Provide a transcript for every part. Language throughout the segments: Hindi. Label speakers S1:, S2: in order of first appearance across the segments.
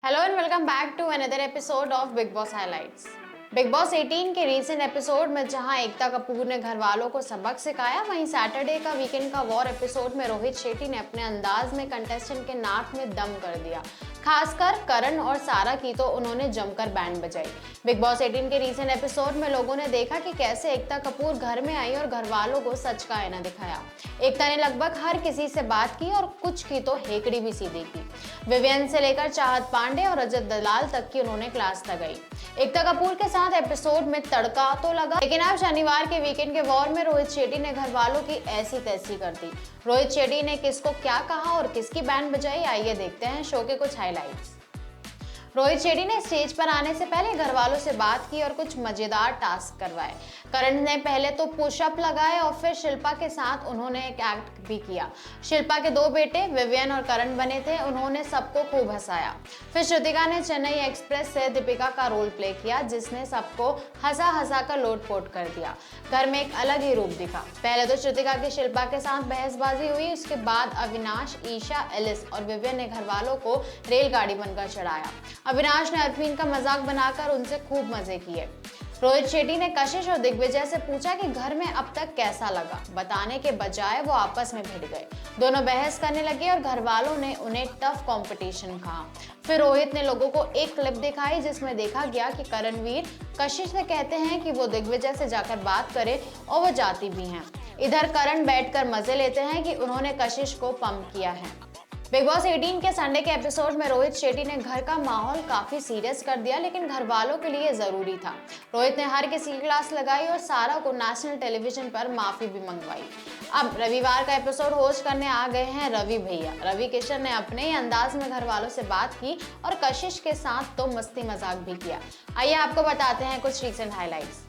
S1: Hello and welcome back to another episode of Bigg Boss highlights. Bigg Boss 18 के रीसेंट एपिसोड में जहां एकता कपूर ने घर वालों को सबक सिखाया, वहीं सैटरडे का वीकेंड का वॉर एपिसोड में रोहित शेट्टी ने अपने अंदाज में कंटेस्टेंट के नाक में दम कर दिया। खासकर करण और सारा की तो उन्होंने जमकर बैंड बजाई। बिग बॉस 18 के रीसेंट एपिसोड में लोगों ने देखा कि कैसे एकता कपूर घर में आई और घर वालों को सच का आईना दिखाया। एकता ने लगभग हर किसी से बात की और कुछ की तो हेकड़ी भी सीधी की। विवियन से लेकर चाहत पांडे और रजत दलाल तक की उन्होंने क्लास लगाई। एकता कपूर के साथ एपिसोड में तड़का तो लगा, लेकिन अब शनिवार के वीकेंड के वॉर में रोहित शेट्टी ने घर वालों की ऐसी तैसी कर दी। रोहित शेट्टी ने किसको क्या कहा और किसकी बैंड बजाई, आइए देखते हैं शो के कुछ हाइलाइट्स। रोहित शेट्टी ने स्टेज पर आने से पहले घर वालों से बात की और कुछ मजेदार टास्क करवाए। करण ने पहले तो पुशअप लगाए और फिर शिल्पा के साथ उन्होंने एक एक्ट भी किया। शिल्पा के दो बेटे विवियन और करण बने थे, उन्होंने सबको खूब हंसाया। फिर श्रुतिका ने चेन्नई एक्सप्रेस से दीपिका का रोल प्ले किया, जिसने सबको हंसा हंसा कर लोटपोट कर दिया। घर में एक अलग ही रूप दिखा। पहले तो श्रुतिका की शिल्पा के साथ बहसबाजी हुई, उसके बाद अविनाश, ईशा, एलिस और विवियन ने घर वालों को रेलगाड़ी बनकर चढ़ाया। अविनाश ने अरफीन का मजाक बनाकर उनसे खूब मजे किए। रोहित शेट्टी ने कशिश और दिग्विजय से पूछा कि घर में अब तक कैसा लगा। बताने के बजाय वो आपस में भिड़ गए। दोनों बहस करने लगे और घर वालों ने उन्हें टफ कंपटीशन कहा। फिर रोहित ने लोगों को एक क्लिप दिखाई जिसमें देखा गया कि करणवीर कशिश से कहते हैं कि वो दिग्विजय से जाकर बात करे और वो जाती भी हैं। इधर करण बैठकर मजे लेते हैं कि उन्होंने कशिश को पंप किया है। बिग बॉस 18 के संडे के एपिसोड में रोहित शेट्टी ने घर का माहौल काफी सीरियस कर दिया, लेकिन घर वालों के लिए जरूरी था। रोहित ने हर किसी की क्लास लगाई और सारा को नेशनल टेलीविजन पर माफी भी मंगवाई। अब रविवार का एपिसोड होस्ट करने आ गए हैं रवि भैया। रवि किशन ने अपने ही अंदाज में घर वालों से बात की और कशिश के साथ तो मस्ती मजाक भी किया। आइए आपको बताते हैं कुछ रीसेंट हाइलाइट्स।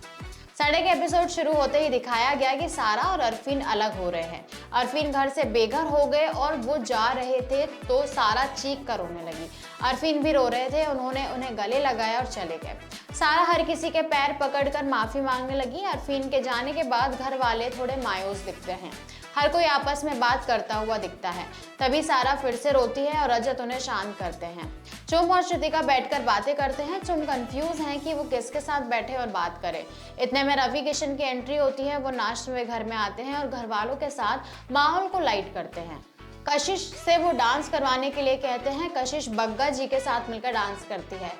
S1: संडे के एपिसोड शुरू होते ही दिखाया गया कि सारा और अरफीन अलग हो रहे हैं। अरफीन घर से बेघर हो गए और वो जा रहे थे तो सारा चीख कर रोने लगी। अरफीन भी रो रहे थे, उन्होंने उन्हें गले लगाया और चले गए। सारा हर किसी के पैर पकड़कर माफी मांगने लगी। अरफीन के जाने के बाद घर वाले थोड़े मायूस दिखते हैं। हर कोई आपस में बात करता हुआ दिखता है। तभी सारा फिर से रोती है और रजत उन्हें शांत करते हैं। चुम और श्रुतिका बैठकर बातें करते हैं। चुम कंफ्यूज हैं कि वो किसके साथ बैठे और बात करे। इतने में रवि किशन की एंट्री होती है। वो नाश्ते में घर में आते हैं और घर वालों के साथ माहौल को लाइट करते हैं। कशिश से वो डांस करवाने के लिए कहते हैं। कशिश बग्गा जी के साथ मिलकर डांस करती है।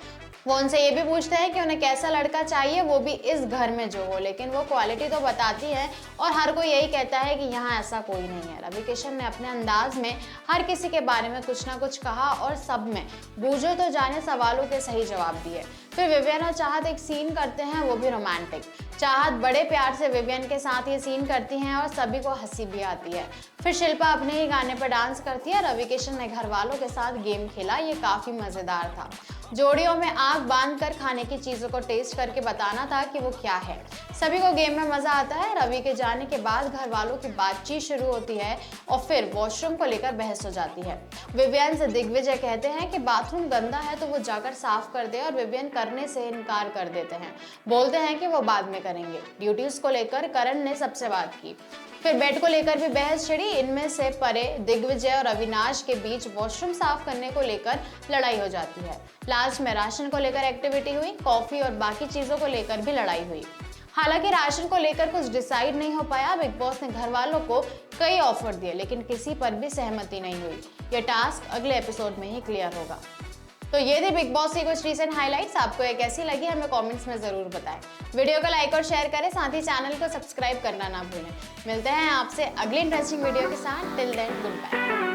S1: वो उनसे ये भी पूछते हैं कि उन्हें कैसा लड़का चाहिए, वो भी इस घर में जो हो, लेकिन वो क्वालिटी तो बताती है और हर कोई यही कहता है कि यहाँ ऐसा कोई नहीं है। रवि किशन ने अपने अंदाज में हर किसी के बारे में कुछ ना कुछ कहा और सब में बूझो तो जाने सवालों के सही जवाब दिए। फिर विवियन और चाहत एक सीन करते हैं, वो भी रोमांटिक। चाहत बड़े प्यार से विवियन के साथ ये सीन करती हैं और सभी को हंसी भी आती है। फिर शिल्पा अपने ही गाने पर डांस करती है। रवि किशन ने घर वालों के साथ गेम खेला, ये काफी मजेदार था। जोड़ियों में आग बांधकर खाने की चीजों को टेस्ट करके बताना था कि वो क्या है। सभी को गेम में मजा आता है। रवि के जाने के बाद घर वालों की बातचीत शुरू होती है और फिर वॉशरूम को लेकर बहस हो जाती है। विवियन से दिग्विजय कहते हैं कि बाथरूम गंदा है तो वो जाकर साफ कर दे और विवियन करने से इनकार कर देते हैं। बोलते हैं कि वो बाद में करेंगे। ड्यूटीज को लेकर करण ने सबसे बात की। फिर बेड को लेकर भी बहस छिड़ी। इनमें से परे दिग्विजय और अविनाश के बीच वॉशरूम साफ करने को लेकर लड़ाई हो जाती है। लास्ट में राशन को लेकर एक्टिविटी हुई। कॉफी और बाकी चीजों को लेकर भी लड़ाई हुई। हालांकि राशन को लेकर कुछ डिसाइड नहीं हो पाया। बिग बॉस ने घर वालों को कई ऑफर दिए, लेकिन किसी पर भी सहमति नहीं हुई। ये टास्क अगले एपिसोड में ही क्लियर होगा। तो ये थे बिग बॉस की कुछ रीसेंट हाइलाइट्स। आपको ये कैसी लगी हमें कमेंट्स में जरूर बताएं। वीडियो को लाइक और शेयर करें, साथ ही चैनल को सब्सक्राइब करना ना भूलें। मिलते हैं आपसे अगली इंटरेस्टिंग वीडियो के साथ। Till then good bye.